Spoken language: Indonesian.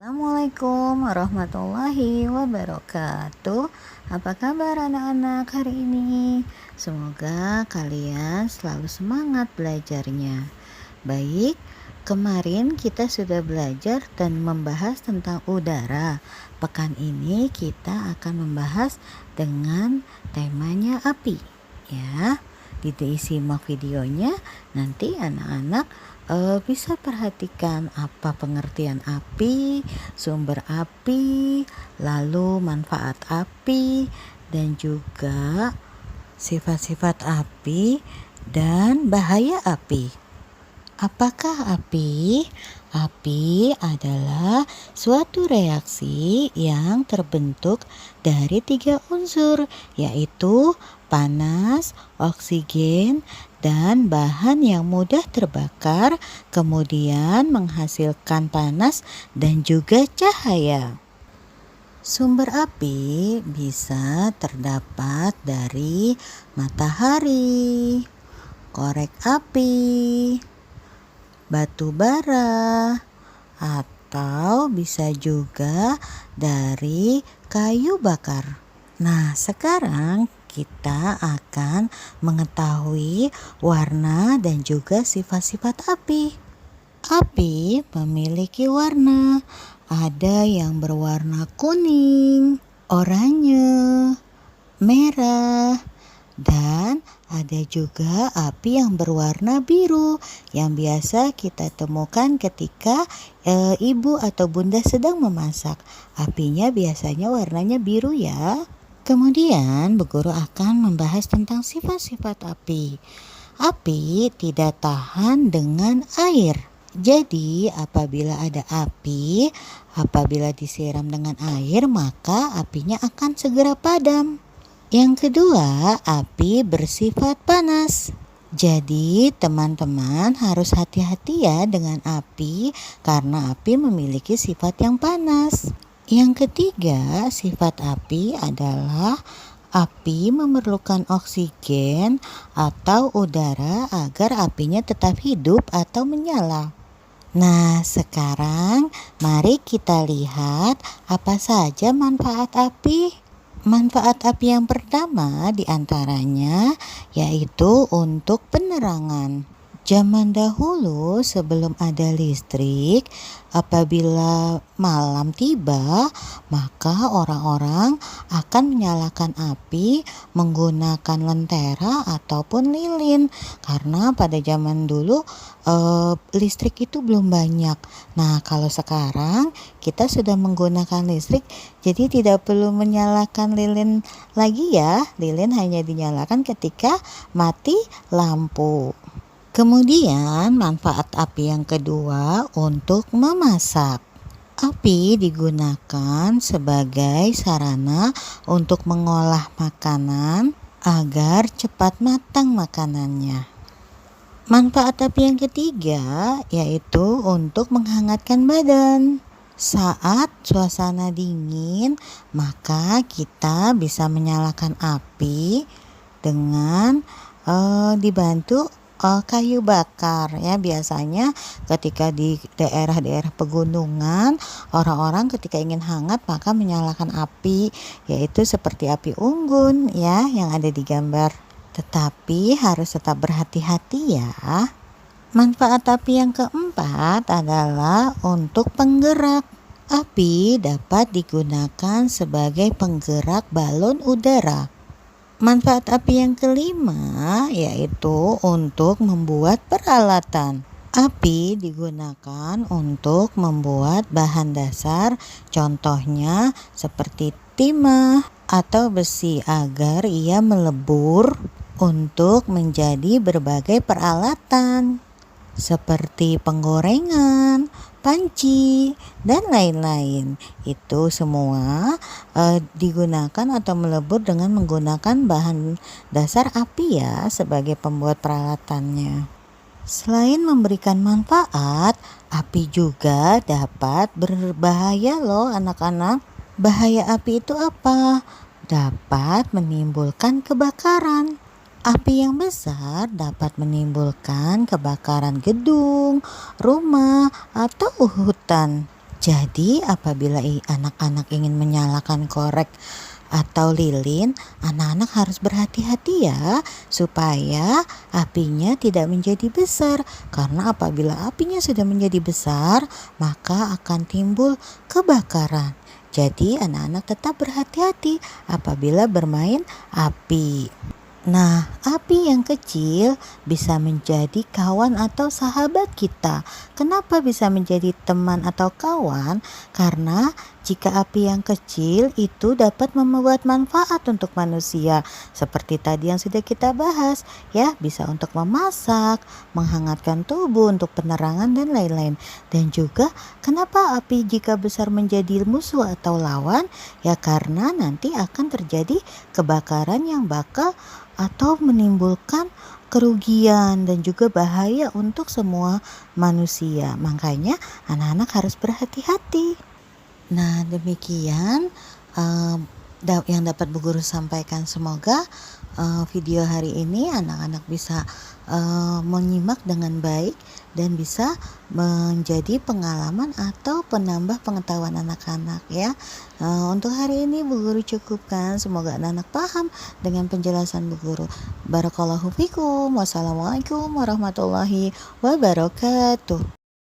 Assalamualaikum warahmatullahi wabarakatuh. Apa kabar anak-anak hari ini? Semoga kalian selalu semangat belajarnya. Baik, kemarin kita sudah belajar dan membahas tentang udara. Pekan ini kita akan membahas dengan temanya api. Ya, disimak videonya. Nanti anak-anak bisa perhatikan apa pengertian api, sumber api, lalu manfaat api, dan juga sifat-sifat api dan bahaya api. Apakah api? Api adalah suatu reaksi yang terbentuk dari 3 unsur, yaitu panas, oksigen, dan bahan yang mudah terbakar, kemudian menghasilkan panas dan juga cahaya. Sumber api bisa terdapat dari matahari, korek api, batu bara, atau bisa juga dari kayu bakar. Nah, sekarang kita akan mengetahui warna dan juga sifat-sifat api. Api memiliki warna. Ada yang berwarna kuning, oranye, merah, dan ada juga api yang berwarna biru yang biasa kita temukan ketika ibu atau bunda sedang memasak. Apinya biasanya warnanya biru ya. Kemudian Bu Guru akan membahas tentang sifat-sifat api. Api tidak tahan dengan air. Jadi apabila ada api, apabila disiram dengan air, maka apinya akan segera padam. Yang kedua, api bersifat panas. Jadi teman-teman harus hati-hati ya dengan api karena api memiliki sifat yang panas. Yang ketiga, sifat api adalah api memerlukan oksigen atau udara agar apinya tetap hidup atau menyala. Nah, sekarang mari kita lihat apa saja manfaat api. Manfaat api yang pertama diantaranya yaitu untuk penerangan. Zaman dahulu sebelum ada listrik, apabila malam tiba, maka orang-orang akan menyalakan api menggunakan lentera ataupun lilin. Karena pada zaman dulu listrik itu belum banyak. Nah, kalau sekarang kita sudah menggunakan listrik, jadi tidak perlu menyalakan lilin lagi ya. Lilin hanya dinyalakan ketika mati lampu. Kemudian manfaat api yang kedua untuk memasak. Api digunakan sebagai sarana untuk mengolah makanan agar cepat matang makanannya. Manfaat api yang ketiga yaitu untuk menghangatkan badan. Saat suasana dingin, maka kita bisa menyalakan api dengan dibantu kayu bakar ya. Biasanya ketika di daerah-daerah pegunungan, orang-orang ketika ingin hangat maka menyalakan api, yaitu seperti api unggun ya yang ada di gambar. Tetapi harus tetap berhati-hati ya. Manfaat api yang keempat adalah untuk penggerak. Api dapat digunakan sebagai penggerak balon udara. Manfaat api yang kelima yaitu untuk membuat peralatan. Api digunakan untuk membuat bahan dasar, contohnya seperti timah atau besi agar ia melebur untuk menjadi berbagai peralatan seperti penggorengan, panci, dan lain-lain. Itu semua digunakan atau melebur dengan menggunakan bahan dasar api ya sebagai pembuat peralatannya. Selain memberikan manfaat, api juga dapat berbahaya loh anak-anak. Bahaya api itu apa? Dapat menimbulkan kebakaran. Api yang besar dapat menimbulkan kebakaran gedung, rumah, atau hutan. Jadi apabila anak-anak ingin menyalakan korek atau lilin, anak-anak harus berhati-hati ya, supaya apinya tidak menjadi besar. Karena apabila apinya sudah menjadi besar, maka akan timbul kebakaran. Jadi anak-anak tetap berhati-hati apabila bermain api. Nah, api yang kecil bisa menjadi kawan atau sahabat kita. Kenapa bisa menjadi teman atau kawan? Karena jika api yang kecil itu dapat membuat manfaat untuk manusia. Seperti tadi yang sudah kita bahas, ya, bisa untuk memasak, menghangatkan tubuh untuk penerangan dan lain-lain. Dan juga kenapa api jika besar menjadi musuh atau lawan? Ya karena nanti akan terjadi kebakaran yang bakal atau menimbulkan kerugian dan juga bahaya untuk semua manusia. Makanya anak-anak harus berhati-hati. Nah, demikian yang dapat Bu Guru sampaikan. Semoga video hari ini anak-anak bisa menyimak dengan baik dan bisa menjadi pengalaman atau penambah pengetahuan anak-anak ya. Untuk hari ini Bu Guru cukupkan. Semoga anak-anak paham dengan penjelasan Bu Guru. Barakallahu fikum. Wassalamualaikum warahmatullahi wabarakatuh.